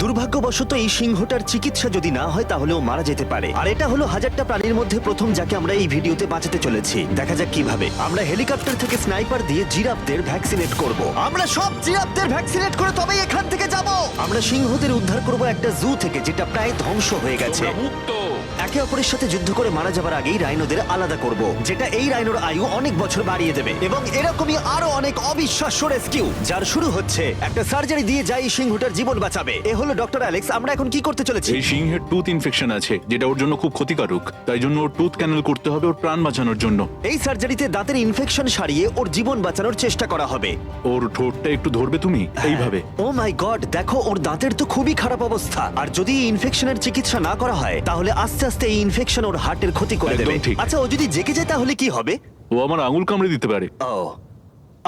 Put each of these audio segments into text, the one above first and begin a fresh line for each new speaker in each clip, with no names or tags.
দুর্ভাগ্যবশত এই সিংহটার চিকিৎসা যদি না হয় তাহলে ও মারা যেতে পারে। আর এটা হলো হাজারটা প্রাণীর মধ্যে প্রথম যাকে আমরা এই ভিডিওতে বাঁচাতে চলেছি। দেখা যাক কিভাবে। আমরা হেলিকপ্টার থেকে স্নাইপার দিয়ে জিরাফদের ভ্যাকসিনেট করব। আমরা সব জিরাফদের ভ্যাকসিনেট করে তবেই এখান থেকে যাব। আমরা সিংহদের উদ্ধার করব একটা জু থেকে যেটা প্রায় ধ্বংস হয়ে গেছে।
তোমরা মুক্ত।
একে অপরের সাথে যুদ্ধ করে মারা যাবার আগেই রাইনোদের আলাদা করব, যেটা এই রাইনোর আয়ু অনেক বছর বাড়িয়ে দেবে। এবং এরকমই আরো অনেক অবিশ্বাস্য রেস্কিউ যার শুরু হচ্ছে একটা সার্জারি দিয়ে যাই সিংহটার জীবন বাঁচাবে। এ হলো ডক্টর অ্যালেক্স। আমরা এখন কি করতে চলেছি?
এই সিংহের টুথ ইনফেকশন আছে যেটা ওর জন্য খুব ক্ষতিকারক, তাই জন্য ওর টুথ ক্যানেল করতে হবে ওর প্রাণ বাঁচানোর জন্য।
এই সার্জারিতে দাঁতের ইনফেকশন সারিয়ে ওর জীবন বাঁচানোর চেষ্টা করা হবে।
ওর ঠোঁটটা একটু ধরবে তুমি এইভাবে।
ও মাই গড, দেখো ওর দাঁতের তো খুবই খারাপ অবস্থা। আর যদি এই ইনফেকশনের চিকিৎসা না করা হয় তাহলে আস্তে আস্তে এই ইনফেকশন ওর হার্টের ক্ষতি করে
একদম
দেবে।
ঠিক।
আচ্ছা, ও যদি জেগে যায় তাহলে কি হবে?
ও আমার আঙুল কামড়ে দিতে পারে।
ও,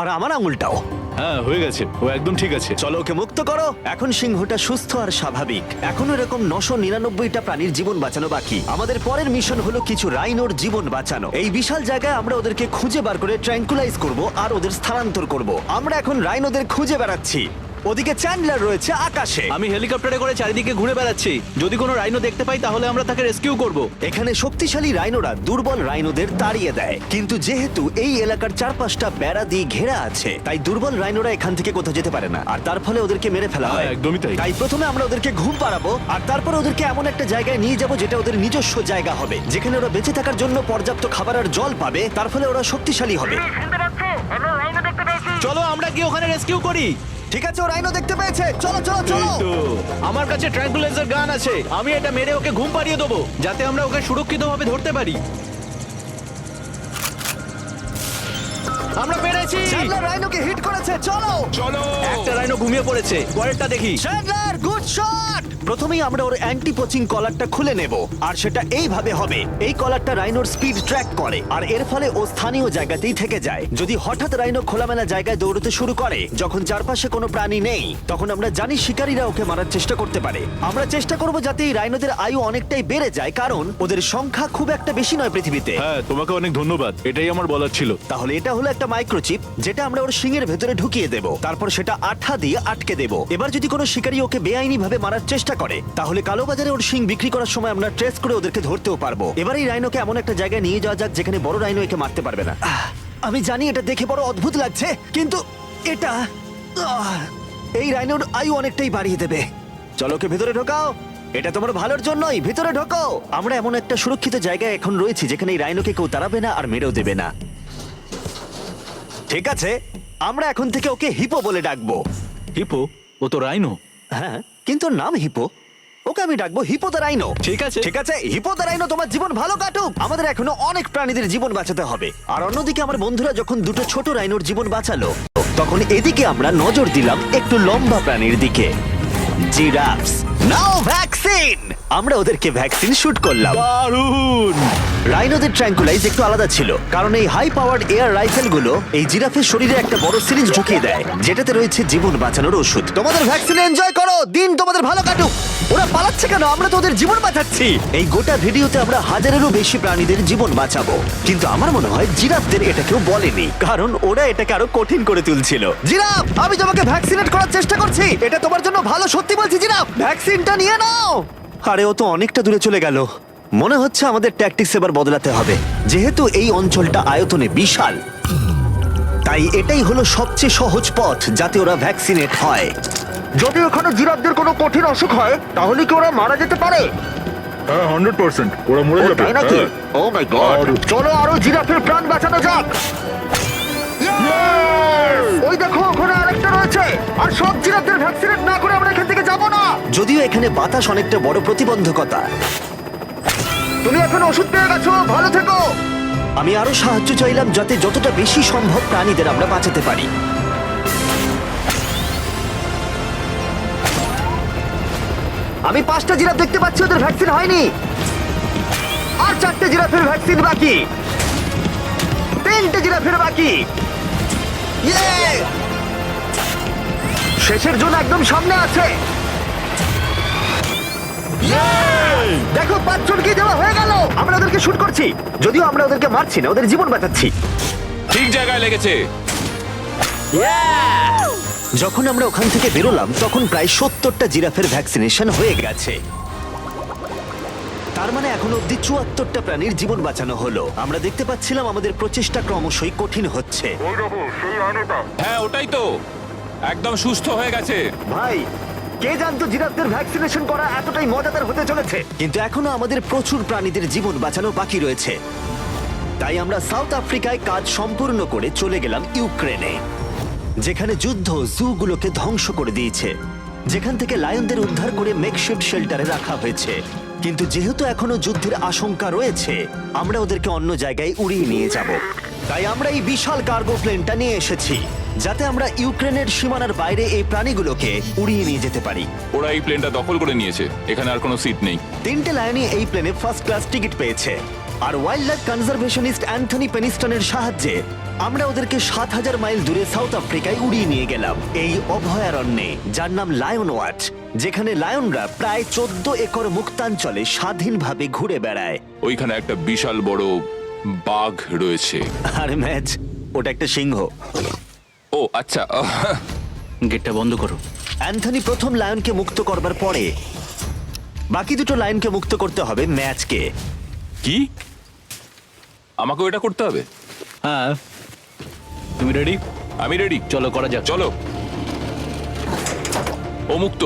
আর আমার আঙুলটাও।
হ্যাঁ হয়ে গেছে, ও একদম ঠিক আছে।
চলো ওকে মুক্ত করো। এখন সিংহটা সুস্থ আর স্বাভাবিক। এখন এরকম 999টা প্রাণীর জীবন বাঁচানো বাকি। আমাদের পরের মিশন হলো কিছু রাইনোর জীবন বাঁচানো। এই বিশাল জায়গায় আমরা ওদেরকে খুঁজে বার করে ট্র্যাঙ্কুলাইজ করব আর ওদের স্থানান্তর করব। আমরা এখন রাইনোদের খুঁজে বেড়াচ্ছি। ওদিকে চ্যান্ডলার রয়েছে আকাশে।
আমি হেলিকপ্টারে করে চারিদিকে ঘুরে বেড়াচ্ছি। যদি কোনো রাইনো দেখতে পাই তাহলে আমরা তাকে রেস্কিউ করব।
এখানে শক্তিশালী রাইনোরা দুর্বল রাইনোদের তাড়িয়ে দেয়, কিন্তু যেহেতু এই এলাকার চারপাশটা বেড়া দিয়ে ঘেরা আছে তাই দুর্বল রাইনোরা এখান থেকে কোথাও যেতে পারে না, আর তার ফলে ওদেরকে মেরে ফেলা হয়।
হ্যাঁ, একদমই তাই।
তাই প্রথমে আমরা ওদেরকে ঘুম পাড়াবো আর তারপর ওদেরকে এমন একটা জায়গায় নিয়ে যাব যেটা ওদের নিজস্ব জায়গা হবে, যেখানে ওরা বেঁচে থাকার জন্য পর্যাপ্ত খাবার আর জল পাবে। তার ফলে ওরা শক্তিশালী হবে।
চলো আমরা কি ওখানে রেস্কিউ করি?
ঠিক আছে, ও রাইনো দেখতে পেয়েছে। চলো চলো চলো।
তো আমার কাছে ট্র্যাঙ্কুলাইজার গান আছে। আমি এটা মেরে ওকে ঘুম পাড়িয়ে দেবো যাতে আমরা ওকে সুরক্ষিতভাবে ধরতে পারি। আমরা পেরেছি।
চ্যান্ডলার রাইনোকে হিট করেছে। চলো।
চলো।
একটা রাইনো ঘুমিয়ে পড়েছে, পরেরটা দেখি।
Chandler, good shot. প্রথমেই আমরা ওর অ্যান্টি পোচিং কলারটা খুলে নেব, আর সেটা এইভাবে হবে। এই কলারটা রাইনোর স্পিড ট্র্যাক করে, আর এর ফলে ও স্থানীয় জায়গাতেই থেকে যায়। যদি হঠাৎ রাইনো খোলামেলা জায়গায় দৌড়তে শুরু করে যখন চারপাশে কোনো প্রাণী নেই, তখন আমরা জানি শিকারীরা ওকে মারার চেষ্টা করতে পারে। আমরা চেষ্টা করব যাতে এই রাইনোদের আয়ু অনেকটাই বেড়ে যায়, কারণ ওদের সংখ্যা খুব একটা বেশি নয় পৃথিবীতে।
হ্যাঁ, তোমাকে অনেক ধন্যবাদ, এটাই আমার বলার ছিল।
তাহলে এটা হলো একটা মাইক্রোচিপ যেটা আমরা ওর শিংয়ের ভেতরে ঢুকিয়ে দেব, তারপর সেটা আঠা দিয়ে আটকে দেব। এবার যদি কোনো শিকারী ওকে বেআইনি ভাবে মারার চেষ্টা করে তাহলে কালোবাজারে ওর শিং বিক্রি করার সময় আমরা ট্রেস করে ওদেরকে ধরতেও পারবো। এবার এই রাইনোকে এমন একটা জায়গায় নিয়ে যাওয়া যাক যেখানে বড় রাইনো একে মারতে পারবে না। আমি জানি এটা দেখে বড় অদ্ভুত লাগছে, কিন্তু এটা এই রাইনোর আয়ু অনেকটাই বাড়িয়ে দেবে। চলো ওকে ভেতরে ঢোকাও। এটা তোমার ভালোর জন্যই। ভিতরে ঢোকো। আমরা এমন একটা সুরক্ষিত জায়গায় এখন রয়েছি যেখানে এই রাইনোকে কেউ তাড়াবে না আর মেরেও দেবে না। ঠিক আছে, আমরা এখন থেকে ওকে হিপো বলে ডাকবো।
হিপো? ও তো রাইনো।
হ্যাঁ, কিন্তু ওর নাম হিপো। ওকে আমি ডাকবো হিপো দ্য রাইনো।
ঠিক আছে।
ঠিক আছে, হিপো দ্য রাইনো, তোমার জীবন ভালো কাটুক। আমাদের এখনো অনেক প্রাণীদের জীবন বাঁচাতে হবে। আর অন্যদিকে আমার বন্ধুরা যখন দুটো ছোট রাইনোর জীবন বাঁচালো, তখন এদিকে আমরা নজর দিলাম একটু লম্বা প্রাণীর দিকে। জিরাফস। নাও ভ্যাকসিন। আমরা ওদেরকে ভ্যাকসিন শুট করলাম।
দারুণ।
রাইনোদের ট্র্যাঙ্কুলাইজ একটু আলাদা ছিল, কারণ এই হাই পাওয়ার্ড এয়ার রাইফেলগুলো এই জিরাফের শরীরে একটা বড় সিরিঞ্জ ঢুকিয়ে দেয় যেটাতে রয়েছে জীবন বাঁচানোর ওষুধ। তোমাদের ভ্যাকসিন এনজয় করো, দিন তোমাদের ভালো কাটুক। ওরা পালাচ্ছে কেন? আমরা তো ওদের জীবন বাঁচাচ্ছি। এই গোটা ভিডিওতে আমরা হাজারেরও বেশি প্রাণীদের জীবন বাঁচাবো, কিন্তু আমার মনে হয় জিরাফদের এটা কেউ বলেনি, কারণ ওরা এটাকে আরো কঠিন করে তুলছিল। জিরাফ, আমি তোমাকে ভ্যাকসিনেট করার চেষ্টা করছি। এটা তোমার জন্য ভালো, সত্যি বলছি। জিরাফ, ভ্যাকসিনটা নিয়ে নাও। আরে ও তো অনেকটা দূরে চলে গেল। মনে হচ্ছে আমাদের ট্যাকটিক্স এবার বদলাতে হবে। যেহেতু এই অঞ্চলটা আয়তনে বিশাল, তাই এটাই হলো সবচেয়ে সহজ পথ যাতে ওরা ভ্যাকসিনেট হয়। যদি ওখানে জিরাফদের কোনো কঠিন অসুখ হয় তাহলে কি ওরা মারা যেতে পারে?
হ্যাঁ 100%, ওরা মরে
ও,
যাবে।
তাই নাকি?
হ্যাঁ।
ও মাই গড, চলো আরো জিরাফের প্রাণ বাঁচানো যাক। ওই দেখো, ওখানে আরেকটা রয়েছে। আর সব জিরাফদের ভ্যাকসিনেট না করে আমরা এখান থেকে যাব না। যদিও এখানে বাতাস অনেকটা বড় প্রতিবন্ধকতা। তুমি এখন ওষুধ পেয়ে গেছো, ভালো থেকো। আমি আরো সাহায্য চাইলাম যাতে যতটা বেশি সম্ভব প্রাণীদের আমরা বাঁচাতে পারি। আমি 5টা জিরাফ দেখতে পাচ্ছি, ওদের ভ্যাকসিন হয়নি। আর 4টে জিরাফের ভ্যাকসিন বাকি। 3টে জিরাফের বাকি। ইয়ে! শেষের জন্য একদম সামনে আছে। দেখো, 5 জনকে দেওয়া হয়ে গেল। আমরা ওদেরকে শুট করছি, যদিও আমরা ওদেরকে মারছি না, ওদের জীবন বাঁচাচ্ছি।
ঠিক জায়গায় লেগেছে।
যখন আমরা ওখান থেকে বেরোলাম তখন প্রায় 70টা জিরাফের ভ্যাকসিনেশন হয়ে গেছে। তার মানে এখন অব্দি 74টা প্রাণীর জীবন বাঁচানো হলো। আমরা দেখতে পাচ্ছিলাম আমাদের প্রচেষ্টা ক্রমশই কঠিন হচ্ছে।
হ্যাঁ ওটাই তো, একদম সুস্থ হয়ে গেছে।
ভাই, কে জানতো জিরাফদের ভ্যাকসিনেশন করা এতটাই মজাদার হতে চলেছে। কিন্তু এখনো আমাদের প্রচুর প্রাণীদের জীবন বাঁচানো বাকি রয়েছে। তাই আমরা সাউথ আফ্রিকায় কাজ সম্পূর্ণ করে চলে গেলাম ইউক্রেনে, যেখানে যুদ্ধ জুগুলোকে ধ্বংস করে দিয়েছে, যেখান থেকে লায়নদের উদ্ধার করে মেকশিফট শেল্টারে রাখা হয়েছে। কিন্তু যেহেতু এখনো যুদ্ধের আশঙ্কা রয়েছে, আমরা ওদেরকে অন্য জায়গায় উড়িয়ে নিয়ে যাব। তাই আমরা এই বিশাল কার্গো প্লেনটা নিয়ে এসেছি, যাতে আমরা ইউক্রেনের সীমানার বাইরে এই প্রাণীগুলোকে উড়িয়ে নিয়ে যেতে পারি।
ওরা এই প্লেনটা দখল করে নিয়েছে, এখানে আর কোনো সিট নেই।
3টে লায়নই এই প্লেনে ফার্স্ট ক্লাস টিকিট পেয়েছে। আর ওয়াইল্ড লাইফ কনজারভেশনিস্ট অ্যান্থনি পেনিস্টনের সাহায্যে আমরা ওদেরকে 7000 মাইল দূরে সাউথ আফ্রিকায় উড়িয়ে নিয়ে গেলাম, এই অভয়ারণ্যে, যার নাম লায়ন ওয়াচ, যেখানে লায়নরা প্রায় 14 একর মুক্তাঞ্চলে স্বাধীনভাবে ঘুরে বেড়ায়।
ওইখানে একটা বিশাল বড় বাঘ রয়েছে।
আর ম্যাচ, ওটা একটা সিংহ।
ও আচ্ছা।
গেটটা বন্ধ করো।
অ্যান্থনি প্রথম লায়নকে মুক্ত করবার পরে বাকি দুটো লায়নকে মুক্ত করতে হবে ম্যাচকে।
কি আমাকেও এটা করতে হবে?
হ্যাঁ, তুমি রেডি?
আমি রেডি,
চলো করা যাক।
চলো। ও মুক্ত।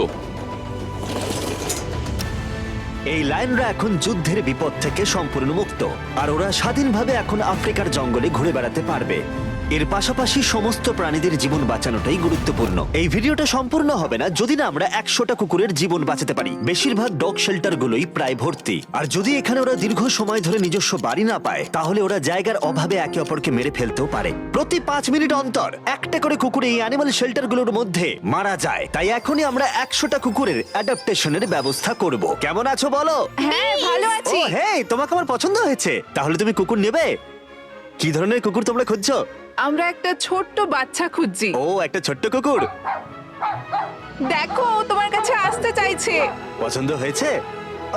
এই লায়নরা এখন যুদ্ধের বিপদ থেকে সম্পূর্ণ মুক্ত, আর ওরা স্বাধীনভাবে এখন আফ্রিকার জঙ্গলে ঘুরে বেড়াতে পারবে। এর পাশাপাশি সমস্ত প্রাণীদের জীবন বাঁচানোটাই গুরুত্বপূর্ণ। এই ভিডিওটা সম্পূর্ণ হবে না যদি না আমরা 100টা কুকুরের জীবন বাঁচাতে পারি। বেশিরভাগ ডগ শেল্টারগুলোই প্রায় ভর্তি, আর যদি এখানে ওরা দীর্ঘ সময় ধরে নিজস্ব বাড়ি না পায়, তাহলে ওরা জায়গার অভাবে একে অপরকে মেরে ফেলতেও পারে। প্রতি 5 মিনিট অন্তর একটা করে কুকুর এই অ্যানিমাল শেল্টারগুলোর মধ্যে মারা যায়। তাই এখনই আমরা 100টা কুকুরের অ্যাডাপ্টেশনের ব্যবস্থা করব। কেমন আছো বলো?
হ্যাঁ ভালো
ও
আছি।
হে, তোমাকে আমার পছন্দ হয়েছে। তাহলে তুমি কুকুর নেবে? কি ধরনের কুকুর তোমরা খুঁজছো?
আমরা একটা ছোট্ট বাচ্চা খুঁজছি।
ও, একটা ছোট্ট কুকুর।
দেখো ও তোমার কাছে আসতে চাইছে।
পছন্দ হয়েছে?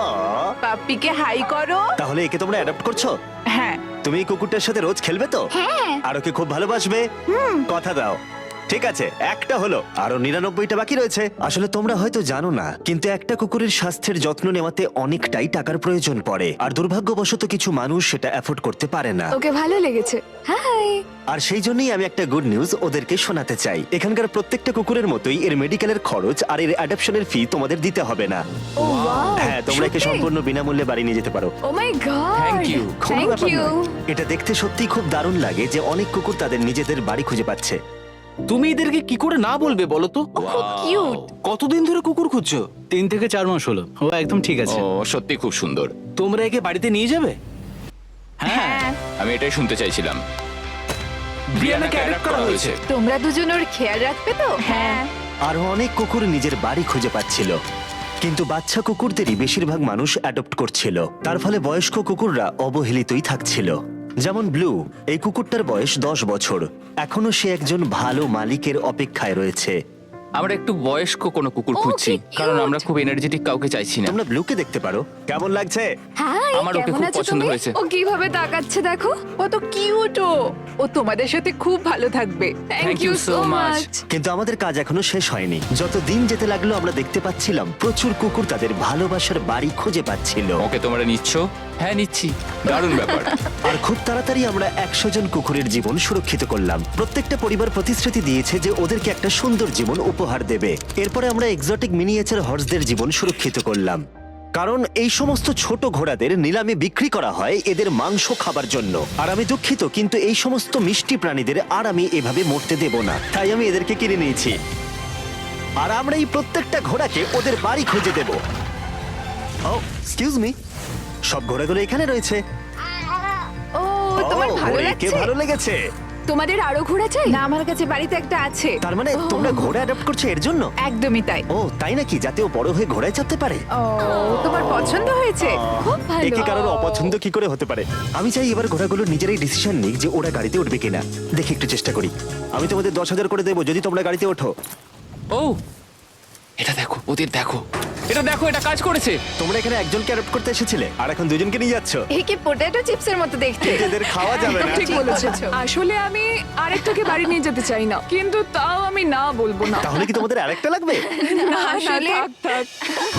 আ,
পাপ্পিকে হাই করো।
তাহলে একে তোমরা অ্যাডাপ্ট করছো?
হ্যাঁ।
তুমি এই কুকুরটার সাথে রোজ খেলবে তো?
হ্যাঁ।
আর ওকে খুব ভালোবাসবে? কথা দাও। ঠিক আছে, একটা হলো, আরো 99টা বাকি রয়েছে। আসলে তোমরা হয়তো জানো না, কিন্তু একটা কুকুরের স্বাস্থ্যের যত্ন নেওয়াতে অনেকটাই টাকার প্রয়োজন পড়ে, আর দুর্ভাগ্যবশত কিছু মানুষ সেটা অ্যাফোর্ড করতে পারে না।
ওকে ভালো লেগেছে। হাই।
আর সেই জন্যই আমি একটা গুড নিউজ ওদেরকে শোনাতে চাই। এখানকার প্রত্যেকটা কুকুরের মতোই এর মেডিকেলের খরচ আর এর অ্যাডপশনের ফি তোমাদের দিতে হবে না।
ও ওয়াও।
হ্যাঁ, তোমরা একে সম্পূর্ণ বিনামূল্যে বাড়ি নিয়ে যেতে পারো।
ও মাই গড।
Thank you.
কোনো
থ্যাংক
ব্যাপার
ইউ।
নয়। এটা দেখতে সত্যিই খুব দারুণ লাগে যে অনেক কুকুর তাদের নিজেদের বাড়ি খুঁজে পাচ্ছে।
তুমি এদেরকে কি করে না বলবে বলো তো?
খুব কিউট।
কতদিন ধরে কুকুর খুঁজছো? 3 থেকে 4 মাস হলো। ও একদম ঠিক আছে।
ও সত্যি খুব সুন্দর।
তোমরা একে বাড়িতে নিয়ে যাবে?
হ্যাঁ।
আমি এটাই শুনতে চাইছিলাম।
ব্রিয়ানাকে অ্যাডপ্ট করা হয়েছে।
তোমরা দুজন ওর খেয়াল রাখবে তো?
হ্যাঁ।
আরো অনেক কুকুর নিজের বাড়ি খুঁজে পাচ্ছিল, কিন্তু বাচ্চা কুকুরদেরই বেশিরভাগ মানুষ অ্যাডপ্ট করছিল। তার ফলে বয়স্ক কুকুররা অবহেলিতই থাকছিল। যেমন ব্লু, এই কুকুরটার বয়স 10 বছর। এখনো সে একজন ভালো মালিকের অপেক্ষায় রয়েছে।
আমরা একটু বয়স্ক কোনো কুকুর
ও,
খুঁজছি,
কি cute!
কারণ আমরা খুব এনার্জেটিক কাউকে চাইছি না।
তোমরা ব্লুকে দেখতে পারো, কেমন লাগছে?
হাই।
আমার ওকে
কেমন
খুব
আছো
পছন্দ
তুমি?
হয়েছে।
ও কিভাবে তাকাচ্ছে দেখো।
কত কিউট ও। ও তোমাদের সাথে খুব ভালো থাকবে।
Thank you so much.
কিন্তু আমাদের কাজ এখনো শেষ হয়নি। যত দিন যেতে লাগলো আমরা দেখতে পাচ্ছিলাম প্রচুর কুকুর তাদের ভালোবাসার বাড়ি খুঁজে পাচ্ছিল।
ওকে তোমরা নিচ্ছ?
হ্যাঁ নিচ্ছি।
দারুণ ব্যাপার।
আর খুব তাড়াতাড়ি আমরা 100 জন কুকুরের জীবন সুরক্ষিত করলাম। প্রত্যেকটা পরিবার প্রতিশ্রুতি দিয়েছে যে ওদেরকে একটা সুন্দর জীবন উপহার দেবে। এরপরে আমরা এক্সোটিক মিনিয়েচার হর্সদের জীবন সুরক্ষিত করলাম, কারণ এই সমস্ত ছোট ঘোড়াদের নিলামে বিক্রি করা হয় এদের মাংস খাবার জন্য। আর আমি দুঃখিত, কিন্তু এই সমস্ত মিষ্টি প্রাণীদের আর আমি এভাবে মরতে দেব না, তাই আমি এদেরকে কিনে নিয়েছি। আর আমরা এই প্রত্যেকটা ঘোড়াকে ওদের বাড়ি খুঁজে দেব। ও এক্সকিউজ মি, সব ঘোড়াগুলো এখানে রয়েছে।
ও তোমার
ও,
ভালো
ওরে, কে
লাগছে?
ভালো লেগেছে?
তোমাদের আরো ঘোড়া চাই?
না, আমার কাছে বাড়িতে একটা আছে।
তার মানে তোমরা ঘোড়া অ্যাডপ্ট করছো এর জন্য?
একদমই তাই।
ও তাই নাকি? যাতে ও বড় হয়ে ঘোড়ায় চাপতে পারে?
ও তোমার পছন্দ হয়েছে?
খুব ভালো।
একে কারোর অপছন্দ কি করে হতে পারে? আমি চাই এবার ঘোড়াগুলো নিজেরাই ডিসিশন নিক যে ওরা গাড়িতে উঠবে কিনা। দেখি, একটু চেষ্টা করি। আমি তোমাদের 10,000 করে দেবো যদি তোমরা গাড়িতে ওঠো।
ও এটা দেখো, ওদের দেখো। এটা দেখো, এটা কাজ করেছে।
তোমরা এখানে একজনকে অ্যাডপ্ট করতে এসেছিলে আর এখন দুজনকে নিয়ে যাচ্ছ।
এই কি পটেটো চিপসের মতো দেখতে।
এদের খাওয়া যাবে না।
ঠিক বলেছো। আসলে আমি আরেকটাকে বাড়ি নিয়ে যেতে চাই না, কিন্তু তাও আমি না বলবো না।
তাহলে কি তোমাদের আরেকটা লাগবে?
আসলে
থাক।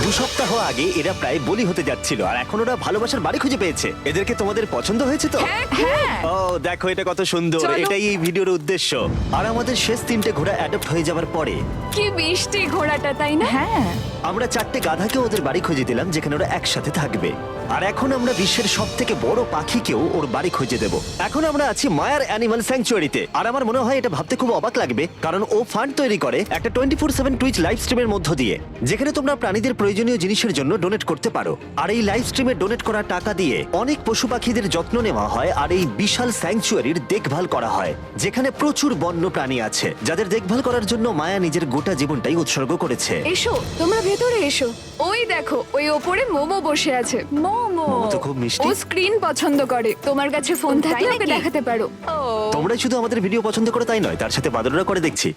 2 সপ্তাহ আগে এরা প্রায় বলি হতে যাচ্ছিল আর এখন ওরা ভালোবাসার বাড়ি খুঁজে পেয়েছে। এদেরকে তোমাদের পছন্দ হয়েছে তো?
হ্যাঁ।
ও দেখো এটা কত সুন্দর।
চলো।
এটাই এই ভিডিওর উদ্দেশ্য। আর আমাদের শেষ 3টে ঘোড়া অ্যাডপ্ট হয়ে যাওয়ার পরে
কি মিষ্টি ঘোড়াটা, তাই না? হ্যাঁ।
আমরা 4টে গাধাকে ওদের বাড়ি খুঁজে দিলাম যেখানে ওরা একসাথে থাকবে। আর এখন আমরা বিশ্বের সবথেকে বড় পাখিকেও ওর বাড়ি খুঁজে দেব। এখন আমরা আছি মায়ার অ্যানিমাল স্যাংচুয়ারিতে। আর আমার মনে হয় এটা ভাবতে খুব অবাক লাগবে, কারণ ও ফান্ড তৈরি করে একটা 24/7 টুইচ লাইভ স্ট্রিমের মধ্য দিয়ে, যেখানে তোমরা প্রাণীদের প্রয়োজনীয় জিনিসের জন্য ডোনেট করতে পারো। আর এই লাইভ স্ট্রিমে ডোনেট করা টাকা দিয়ে অনেক পশু পাখিদের যত্ন নেওয়া হয় আর এই বিশাল স্যাংচুয়ারির দেখভাল করা হয়, যেখানে প্রচুর বন্য প্রাণী আছে যাদের দেখভাল করার জন্য মায়া নিজের গোটা জীবনটাই উৎসর্গ করেছে।
এসো, তোমরা ভেতরে এসো। ওই দেখো, ওই ওপরে মোমো বসে আছে। মোমো
মোমো তো খুব মিষ্টি।
ও স্ক্রিন পছন্দ করে। তোমার কাছে ফোন থাকলে ওকে
নাকি?
দেখাতে পারো।
তোমরা শুধু আমাদের ভিডিও পছন্দ করে তাই নয়, তার সাথে বাদররা করে দেখছি।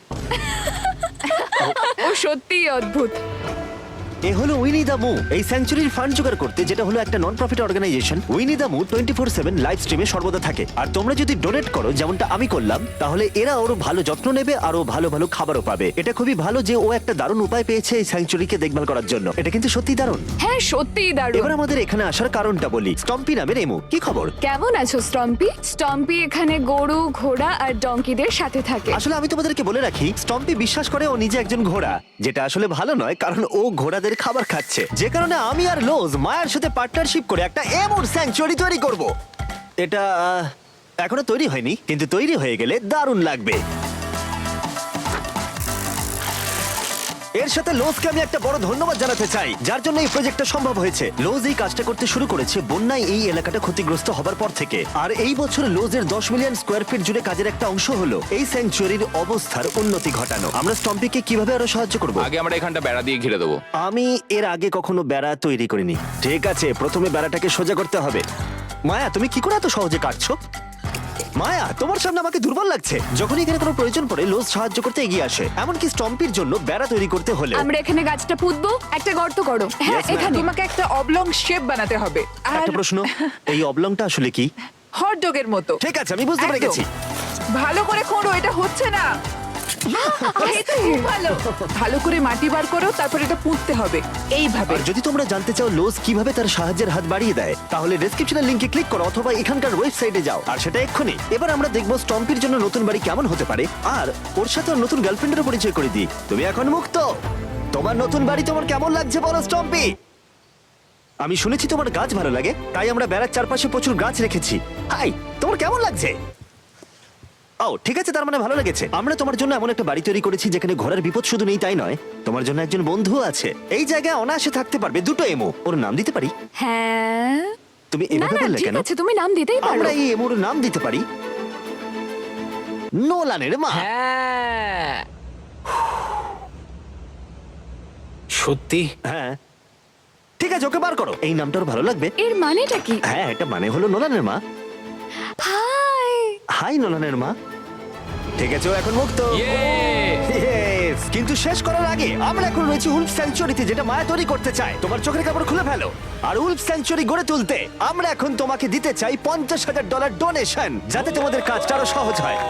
ও সত্যিই অদ্ভুত।
এ হলো উইনি দা মু। এই স্যাংচুরির ফান্ড জোগাড় করতে, যেটা হলো একটা নন প্রফিট অর্গানাইজেশন, উইনি দা মু 24/7 লাইভ স্ট্রিমে সর্বদা থাকে। আর তোমরা যদি ডোনেট করো, যেমনটা আমি করলাম, তাহলে এরা ওর ভালো যত্ন নেবে আর ও ভালো ভালো খাবারও পাবে। এটা খুবই ভালো যে ও একটা দারুণ উপায় পেয়েছে এই স্যাংচুরিকে দেখভাল করার জন্য। এটা কিন্তু সত্যি দারুণ।
হ্যাঁ, সত্যিই দারুণ।
এবার আমাদের এখানে আসার কারণটা বলি। স্টম্পি নামের এমু, কি খবর?
কেমন আছো স্টম্পি? স্টম্পি এখানে গরু, ঘোড়া আর ডঙ্কিদের সাথে থাকে।
আসলে আমি তোমাদেরকে বলে রাখি, স্টম্পি বিশ্বাস করে ও নিজে একজন ঘোড়া, যেটা আসলে ভালো নয়, কারণ ও ঘোড়াদের খাবার খাচ্ছে। যে কারণে আমি আর লোজ মায়ের সাথে পার্টনারশিপ করে একটা এমন স্যাংচুয়ারি তৈরি করব। এটা এখনো তৈরি হয়নি, কিন্তু তৈরি হয়ে গেলে দারুণ লাগবে। এর সাথে লোজকে আমি একটা বড় ধন্যবাদ জানাতে চাই, যার জন্য এই প্রজেক্টটা সম্ভব হয়েছে। লোজ এই কাজটা করতে শুরু করেছে বন্যায় এই এলাকাটা ক্ষতিগ্রস্ত হবার পর থেকে। আর এই বছর লোজের 10 মিলিয়ন স্কোয়ার ফিট জুড়ে কাজের একটা অংশ হলো এই স্যাংচুয়ারির অবস্থার উন্নতি ঘটানো। আমরা স্টম্পিকে কিভাবে আরো সাহায্য করব?
আগে আমরা এখানটা বেড়া দিয়ে ঘিরে দেবো।
আমি এর আগে কখনো বেড়া তৈরি করিনি। ঠিক আছে, প্রথমে বেড়াটাকে সোজা করতে হবে। মায়া, তুমি কি করে এত সহজে কাটছো? মায়া, তোমার সামনে আমাকে দুর্বল লাগছে। যখন এখানে কোনো প্রয়োজন পড়ে, লোজ সাহায্য করতে এগিয়ে আসে। এমনকি স্টম্পির জন্য বেড়া তৈরি করতে হলে
আমরা এখানে গাছটা পুঁতবো, একটা গর্ত করো। হ্যাঁ,
Yes, ma'am.
এখানে।
তোমাকে একটা অবলং শেপ বানাতে হবে আর
একটা প্রশ্ন, এই অবলংটা আসলে কি?
হট ডগের মতো।
ঠিক আছে, আমি বুঝতে পেরে
একদম।
গেছি।
ভালো করে খোঁড়ো, এটা হচ্ছে না।
এই তো খুব ভালো।
ভালো করে মাটি বার করো, তারপর এটা পুঁততে হবে এইভাবে।
আর যদি তোমরা জানতে চাও লোজ কিভাবে তার সাহায্যের হাত বাড়িয়ে দেয়, তাহলে ডেসক্রিপশনের লিংকে ক্লিক করো অথবা এখানকার ওয়েবসাইটে যাও, আর সেটা এক্ষুনি। এবার আমরা দেখবো স্টম্পির জন্য নতুন বাড়ি কেমন হতে পারে, আর ওর সাথে ওর নতুন গার্লফ্রেন্ডেরও পরিচয় করে দিই। তুমি এখন মুক্ত। তোমার নতুন বাড়ি তোমার কেমন লাগছে বলো স্টম্পি? আমি শুনেছি তোমার গাছ ভালো লাগে, তাই আমরা বেড়ার চারপাশে প্রচুর গাছ রেখেছি। হাই, তোমার কেমন লাগছে? ও ঠিক আছে, তার মানে ভালো লেগেছে। আমরা তোমার জন্য এমন একটা বাড়ি তৈরি করেছি যেখানে ঘোড়ার বিপদ শুধু নেই তাই নয়, তোমার জন্য একজন বন্ধু আছে। এই জায়গায় অনায়াসে থাকতে পারবে 2টো এমো। ওর নাম দিতে পারি?
হ্যাঁ।
তুমি
না
এভাবে
না,
বললে
ঠিক
কেন?
আছে, তুমি নাম দিতেই পারো।
আমরা এই এমোর নাম দিতে পারি নোলানের মা।
হ্যাঁ, সত্যি।
হ্যাঁ ঠিক আছে, ওকে বার করো। এই নামটা ওর ভালো লাগবে।
এর মানেটা কি?
হ্যাঁ, এটা মানে হলো নোলানের মা।
হাই।
হাই নোলানের মা। ঠিক আছে, ও এখন মুক্ত।
Yay!
Yes! কিন্তু শেষ করার আগে আমরা এখন রয়েছি উলফ স্যাংচুয়ারিতে, যেটা মায়া তৈরি করতে চায়। তোমার চোখের কাপড় খুলে ফেলো। আর উলফ স্যাংচুয়ারি গড়ে তুলতে আমরা এখন তোমাকে দিতে চাই $50,000 ডোনেশন, যাতে তোমাদের কাজটা আরো সহজ হয়।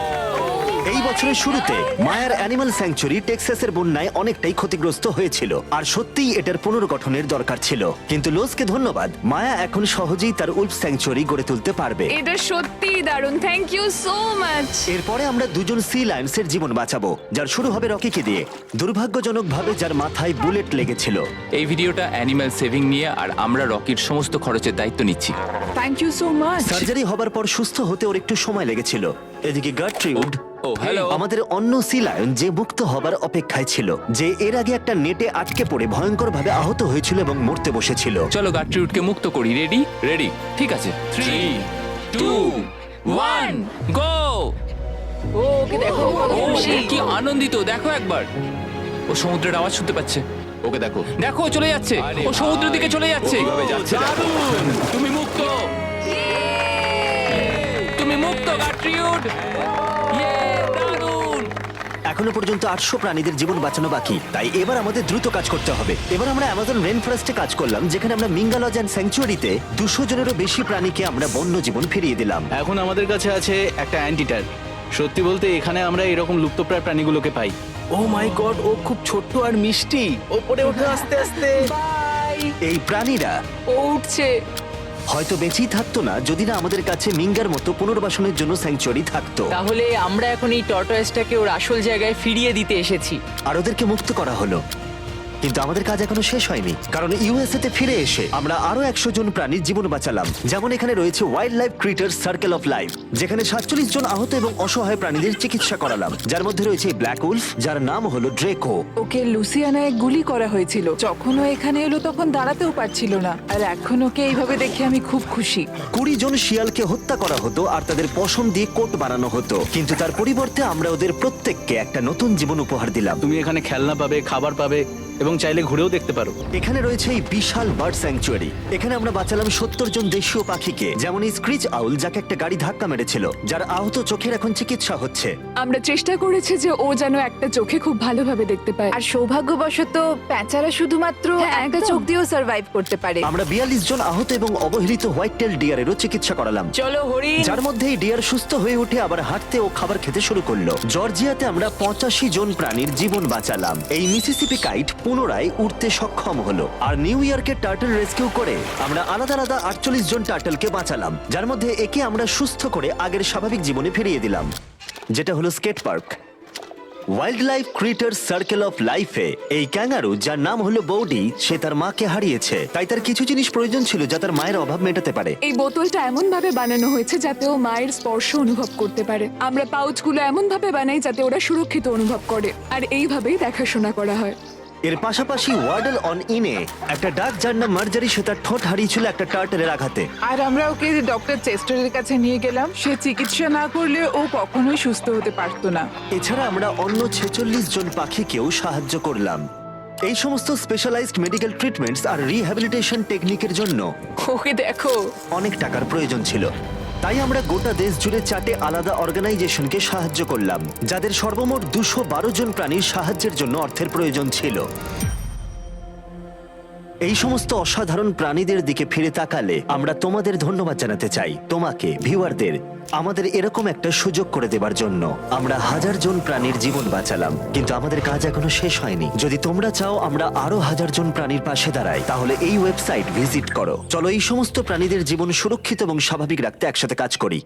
এই বছরের শুরুতে মায়ার অ্যানিমাল স্যাংচুয়ারি টেক্সাসের বন্যায় অনেকটাই ক্ষতিগ্রস্ত হয়েছিল, আর সত্যিই এটার পুনর্গঠনের দরকার ছিল। কিন্তু লোজকে ধন্যবাদ, মায়া এখন সহজেই তার উলফ স্যাংচুয়ারি গড়ে তুলতে পারবে।
এটা সত্যিই দারুণ। Thank you so much.
এরপরে আমরা দুজন সি লায়ন্সের জীবন বাঁচাবো, যার শুরু হবে রকিকে দিয়ে, দুর্ভাগ্যজনকভাবে যার মাথায় বুলেট লেগেছিল।
এই ভিডিওটা অ্যানিম্যাল সেভিং নিয়ে, আর আমরা রকির সমস্ত খরচের দায়িত্ব নিচ্ছি।
Thank you so much.
Surgery হবার পর সুস্থ হতে ওর একটু সময় লেগেছিল। এদিকে গার্ট্রিউড,
ও হ্যালো।
আমাদের অন্য সি লায়ন, যে মুক্ত হবার অপেক্ষায় ছিল, যে এর আগে একটা নেটে আটকে পড়ে ভয়ঙ্করভাবে আহত হয়েছিল এবং মরতে বসেছিল।
চলো গাট্রিউডকে মুক্ত করি। রেডি? রেডি। ঠিক আছে, 3, 2, 1, গো।
ও ওকে দেখো,
ও কি আনন্দিত, দেখো একবার। ও সমুদ্রের আওয়াজ শুনতে পাচ্ছে।
ওকে দেখো।
দেখো, চলে যাচ্ছে। ও সমুদ্রের দিকে চলে যাচ্ছে।
কিভাবে যাচ্ছে দেখো।
দারুণ! তুমি মুক্ত। তুমি মুক্ত গাট্রিউড। ইয়ে, দারুণ।
এখনো পর্যন্ত 800 প্রাণীদের জীবন বাঁচানো বাকি, তাই এবার আমাদের দ্রুত কাজ করতে হবে। এবার আমরা অ্যামাজন রেন ফরেস্টে কাজ করলাম, যেখানে আমরা মিঙ্গালজ অ্যান্ড স্যাংচুয়ারিতে 200 জনেরও বেশি প্রাণীকে আমরা বন্য জীবন ফিরিয়ে দিলাম।
এখন আমাদের কাছে আছে একটা অ্যান্টিটার। সত্যি বলতে এখানে আমরা এরকম লুপ্তপ্রায় প্রাণীগুলোকে পাই। ও মাই গড, ও খুব ছোট্ট আর মিষ্টি। ওপরে ওঠে আস্তে আস্তে।
বাই।
এই প্রাণীরা
ও উঠছে।
হয়তো বেঁচেই থাকতো না যদি না আমাদের কাছে মিঙ্গার মতো পুনর্বাসনের জন্য স্যাংচুয়ারি থাকতো।
তাহলে আমরা এখন এই টর্টয়েসটাকে ওর আসল জায়গায় ফিরিয়ে দিতে এসেছি।
আর ওদেরকে মুক্ত করা হলো। কিন্তু আমাদের কাজ এখনো শেষ হয়নি, কারণ ইউএসএ তে ফিরে এসে আমরা আরো 100 জন প্রাণীর জীবন বাঁচালাম। যেমন এখানে রয়েছে wild life critter circle of life, যেখানে 47 জন আহত এবং অসহায় প্রাণীদের চিকিৎসা করালাম, যার মধ্যে রয়েছে ব্ল্যাক উলফ, যার নাম হলো ড্রেকো।
ওকে লুসিয়ানায় গুলি করা হয়েছিল। যখন ও এখানে এলো তখন দাঁড়াতেও পারছিল না, আর এখন ওকে এইভাবে দেখে আমি খুব খুশি।
20 জন শিয়ালকে হত্যা করা হতো আর তাদের পশম দিয়ে কোট বানানো হতো, কিন্তু তার পরিবর্তে আমরা ওদের প্রত্যেককে একটা নতুন জীবন উপহার দিলাম।
তুমি এখানে খেলনা পাবে, খাবার পাবে এবং চাইলে ঘুরেও দেখতে পারো।
এখানে রয়েছে এই বিশাল বার্ড স্যাংচুয়ারি। এখানে আমরা বাঁচালাম 70 জন দেশীয় পাখিকে, যেমন এই স্ক্রিচ আউল, যাকে একটা গাড়ি ধাক্কা মেরেছিল, যার আহত চোখের এখন চিকিৎসা হচ্ছে।
আমরা চেষ্টা করেছি যে ও যেন একটা চোখে খুব ভালোভাবে দেখতে পায়।
আর সৌভাগ্যবশত প্যাঁচারা শুধুমাত্র
হ্যাঁ,
একটা
একদম।
চোখ দিয়েও সার্ভাইভ করতে পারে।
আমরা 42 জন আহত এবং অবহেলিত হোয়াইট টেল ডিয়ারেরও চিকিৎসা করালাম,
চলো হরিণ।
যার মধ্যে এই ডিয়ার সুস্থ হয়ে উঠে আবার হাঁটতে ও খাবার খেতে শুরু করলো। জর্জিয়াতে আমরা 85 জন প্রাণীর জীবন বাঁচালাম। এই মিসিসিপি কাইট পুনরায় উঠতে সক্ষম হলো। আর নিউ ইয়র্কের টার্টল রেস্কিউ করে আমরা আলাদা আলাদা 48 জন টার্টলকে বাঁচালাম, যার মধ্যে একে আমরা সুস্থ করে আগের স্বাভাবিক জীবনে ফিরিয়ে দিলাম, যেটা হলো skate park. Wild life critter circle of লাইফে এই ক্যাঙ্গারু, যার নাম হলো বৌডি, সে তার মাকে হারিয়েছে, তাই তার কিছু জিনিস প্রয়োজন ছিল যা তার মায়ের অভাব মেটাতে পারে।
এই বোতলটা এমন ভাবে বানানো হয়েছে যাতে ও মায়ের স্পর্শ অনুভব করতে পারে। আমরা পাউচগুলো এমন ভাবে বানাই যাতে ওরা সুরক্ষিত অনুভব করে, আর এইভাবেই দেখাশোনা করা হয়।
এর পাশাপাশি ওয়ার্ডল অন ইনে একটা ডাক, যার নাম মার্জারি, সে তার ঠোঁট হারিয়েছিল একটা টার্টেলের আঘাতে।
আর আমরা ওকে ডক্টর চেস্টারের কাছে নিয়ে গেলাম। সে চিকিৎসা না করলে ও কখনোই সুস্থ হতে পারতো না।
এছাড়া আমরা অন্য 46 জন পাখিকেও সাহায্য করলাম। এই সমস্ত স্পেশালাইজড মেডিকেল ট্রিটমেন্টস আর রিহ্যাবিলিটেশন টেকনিকের জন্য
ওকে দেখো।
অনেক টাকার প্রয়োজন ছিল, তাই আমরা গোটা দেশ জুড়ে 4টে আলাদা অর্গানাইজেশনকে সাহায্য করলাম, যাদের সর্বমোট 212 জন প্রাণীর সাহায্যের জন্য অর্থের প্রয়োজন ছিল। এই সমস্ত অসাধারণ প্রাণীদের দিকে ফিরে তাকালে আমরা তোমাদের ধন্যবাদ জানাতে চাই, তোমাকে ভিউয়ারদের, আমাদের এরকম একটা সুযোগ করে দেবার জন্য। আমরা 1000 জন প্রাণীর জীবন বাঁচালাম, কিন্তু আমাদের কাজ এখনো শেষ হয়নি। যদি তোমরা চাও আমরা আরো 1000 জন প্রাণীর পাশে দাঁড়াই, তাহলে এই ওয়েবসাইট ভিজিট করো। চলো এই সমস্ত প্রাণীদের জীবন সুরক্ষিত এবং স্বাভাবিক রাখতে একসাথে কাজ করি।